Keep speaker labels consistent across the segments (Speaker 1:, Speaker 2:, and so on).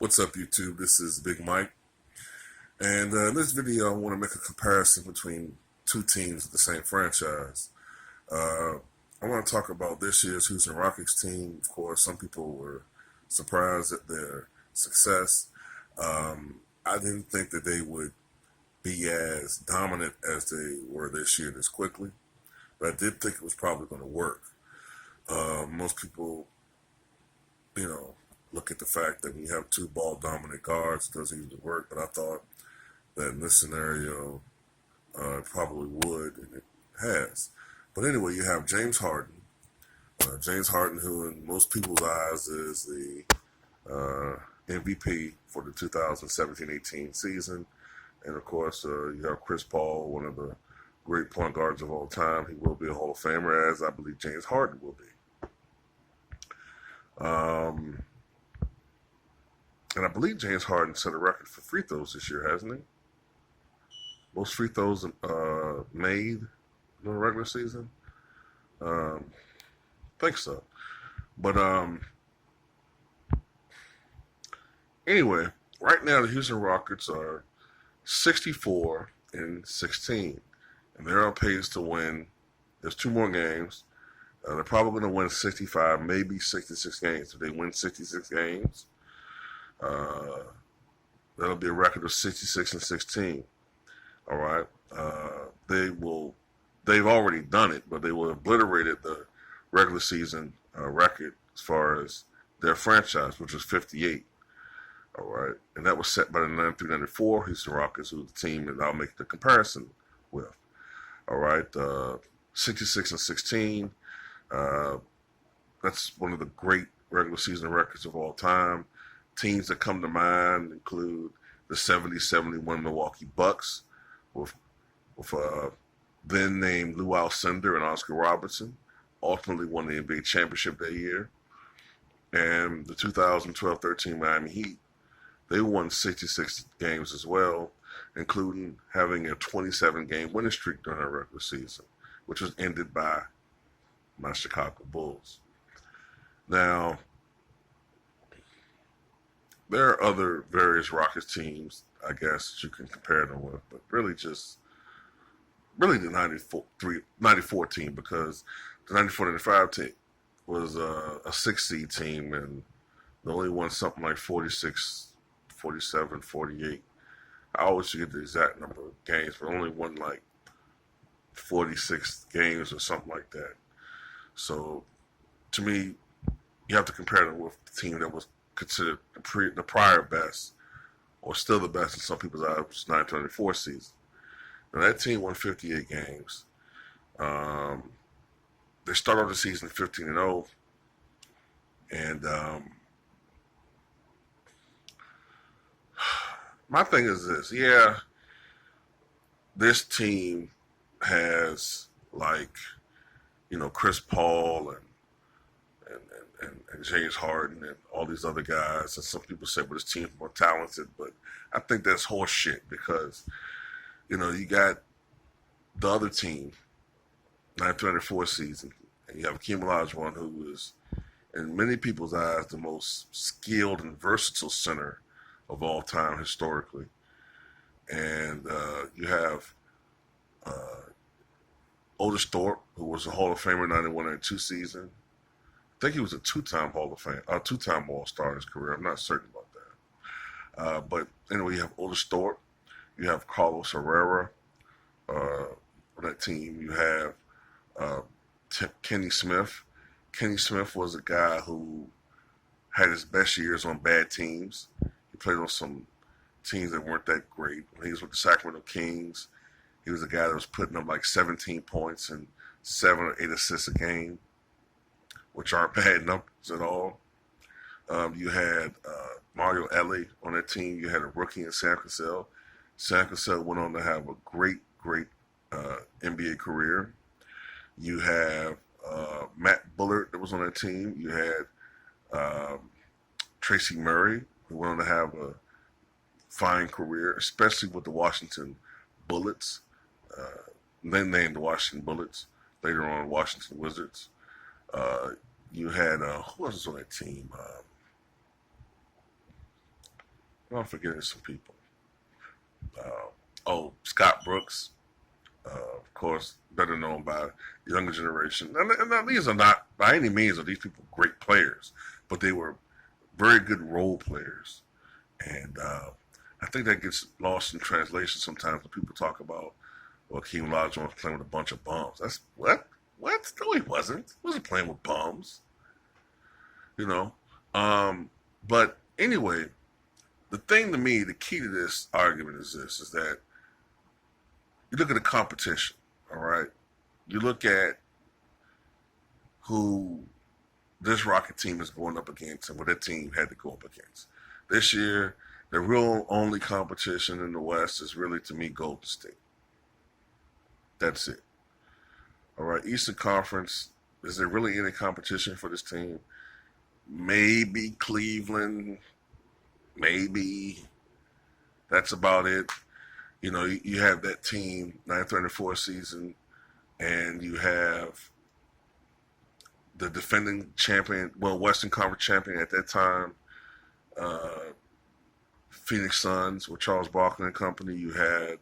Speaker 1: What's up, YouTube? This is Big Mike, and in this video, I want to make a comparison between two teams of the same franchise. Uh, I want to talk about this year's Houston Rockets team. Of course, some people were surprised at their success. I didn't think that they would be as dominant as they were this year this quickly, but I did think it was probably going to work. Most people, look at the fact that when you have two ball dominant guards, it doesn't usually work. But I thought that in this scenario, it probably would, and it has. But anyway, you have James Harden. James Harden, who in most people's eyes is the MVP for the 2017-18 season. And of course, you have Chris Paul, one of the great point guards of all time. He will be a Hall of Famer, as I believe James Harden will be. And I believe James Harden set a record for free throws this year, hasn't he? Most free throws made in the regular season. I think so. But anyway, right now the Houston Rockets are 64-16, and they're on pace to win. There's two more games. They're probably going to win 65, maybe 66 games. If they win 66 games, that'll be a record of 66-16. All right. They've already done it, but they will obliterate the regular season record as far as their franchise, which was 58. All right. And that was set by the 93-94 Houston Rockets, who's the team that I'll make the comparison with. All right. 66-16. That's one of the great regular season records of all time. Teams that come to mind include the 70-71 Milwaukee Bucks with then named Lou Alcindor and Oscar Robertson, ultimately won the NBA championship that year. And the 2012-13 Miami Heat, they won 66 games as well, including having a 27-game winning streak during their regular season, which was ended by my Chicago Bulls. Now, there are other various Rockets teams, I guess, that you can compare them with, but really the 94 team, because the 94-95 team was a 6-seed team, and they only won something like 46, 47, 48. I always forget the exact number of games, but only won like 46 games or something like that. So, to me, you have to compare them with the team that was considered the prior best, or still the best in some people's eyes, which is 1994 season. Now, that team won 58 games. They started off the season 15-0, and my thing is this: this team has Chris Paul and James Harden and all these other guys, and some people say, well, this team's more talented, but I think that's horse shit, because, you got the other team, 1994 season, and you have Hakeem Olajuwon, who is, in many people's eyes, the most skilled and versatile center of all time historically. And you have Otis Thorpe, who was a Hall of Famer 91-92 season. I think he was a two-time Hall of Fame, two-time All-Star in his career. I'm not certain about that. But anyway, you have Otis Thorpe. You have Carlos Herrera on that team. You have Kenny Smith. Kenny Smith was a guy who had his best years on bad teams. He played on some teams that weren't that great. When he was with the Sacramento Kings, he was a guy that was putting up like 17 points and 7 or 8 assists a game, which aren't bad numbers at all. You had Mario Elie on that team. You had a rookie in Sam Cassell. Sam Cassell went on to have a great NBA career. You have Matt Bullard that was on that team. You had Tracy Murray, who went on to have a fine career, especially with the Washington Bullets. They named the Washington Bullets. Later on, Washington Wizards. You had, who else was on that team? I'm forgetting some people. Scott Brooks, of course, better known by the younger generation. And these are not, by any means, are these people great players, but they were very good role players. And I think that gets lost in translation sometimes when people talk about, well, Hakeem was playing with a bunch of bums. That's what? What? No, he wasn't. He wasn't playing with bums. You know. But anyway, the thing to me, the key to this argument is this: is that you look at the competition. All right. You look at who this Rocket team is going up against and what that team had to go up against. This year, the real only competition in the West is really, to me, Golden State. That's it. All right, Eastern Conference, is there really any competition for this team? Maybe Cleveland, maybe. That's about it. You know, you have that team, 934 season, and you have the defending champion, well, Western Conference champion at that time, Phoenix Suns with Charles Barkley and company. You had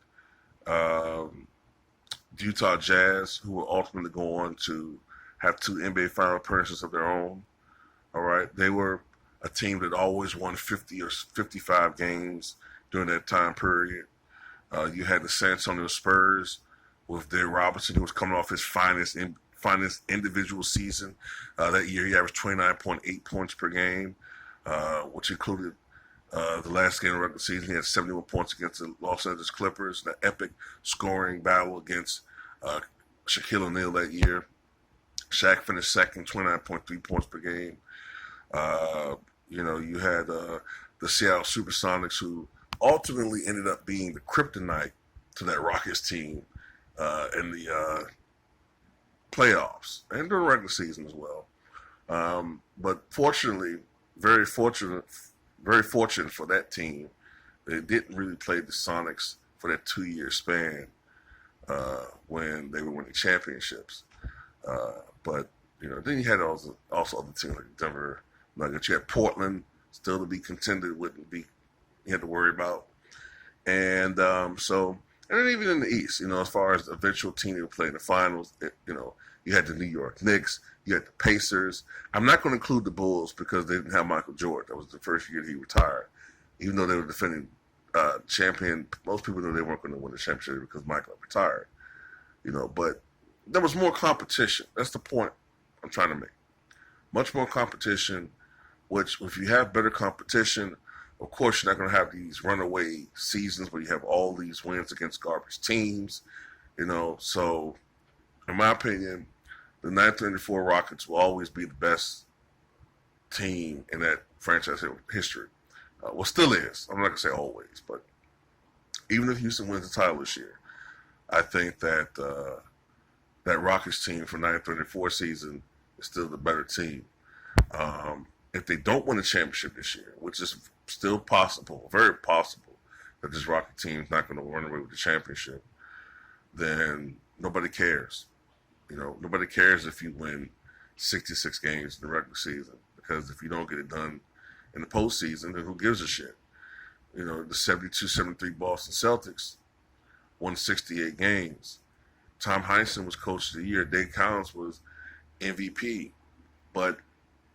Speaker 1: the Utah Jazz, who will ultimately go on to have 2 NBA final appearances of their own. All right. They were a team that always won 50 or 55 games during that time period. You had the San Antonio Spurs with Dave Robinson, who was coming off his finest individual season. That year, he averaged 29.8 points per game, which included the last game of the regular season. He had 71 points against the Los Angeles Clippers, the epic scoring battle against Shaquille O'Neal that year. Shaq finished second, 29.3 points per game. You had the Seattle Supersonics, who ultimately ended up being the kryptonite to that Rockets team in the playoffs and during the regular season as well. But fortunately, very fortunate for that team, they didn't really play the Sonics for that 2-year span when they were winning championships. But then you had also other teams like Denver Nuggets. You had Portland still to be contended with, you had to worry about, and then even in the East, as far as the eventual team that would play in the finals, you had the New York Knicks, you had the Pacers. I'm not going to include the Bulls because they didn't have Michael Jordan. That was the first year he retired. Even though they were defending champion, most people knew they weren't going to win the championship because Michael retired. But there was more competition. That's the point I'm trying to make. Much more competition, which if you have better competition, of course you're not going to have these runaway seasons where you have all these wins against garbage teams. So in my opinion, the 1994 Rockets will always be the best team in that franchise history. Well, still is. I'm not going to say always, but even if Houston wins the title this year, I think that that Rockets team for 1934 season is still the better team. If they don't win the championship this year, which is still possible, very possible, that this Rocket team is not going to run away with the championship, then nobody cares. Nobody cares if you win 66 games in the regular season, because if you don't get it done in the postseason, then who gives a shit? The 72-73 Boston Celtics won 68 games. Tom Heinsohn was coach of the year. Dave Collins was MVP. But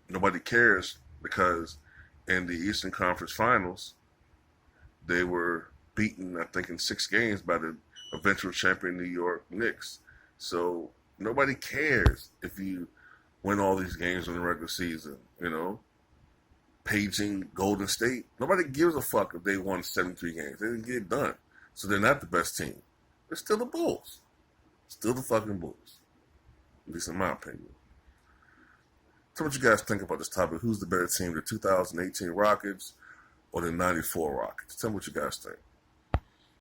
Speaker 1: nobody cares because in the Eastern Conference Finals, they were beaten, I think, in 6 games by the eventual champion New York Knicks. So nobody cares if you win all these games in the regular season, Paging Golden State. Nobody gives a fuck if they won 73 games. They didn't get it done. So they're not the best team. They're still the Bulls. Still the fucking Bulls. At least in my opinion. Tell me what you guys think about this topic. Who's the better team, the 2018 Rockets or the 94 Rockets? Tell me what you guys think.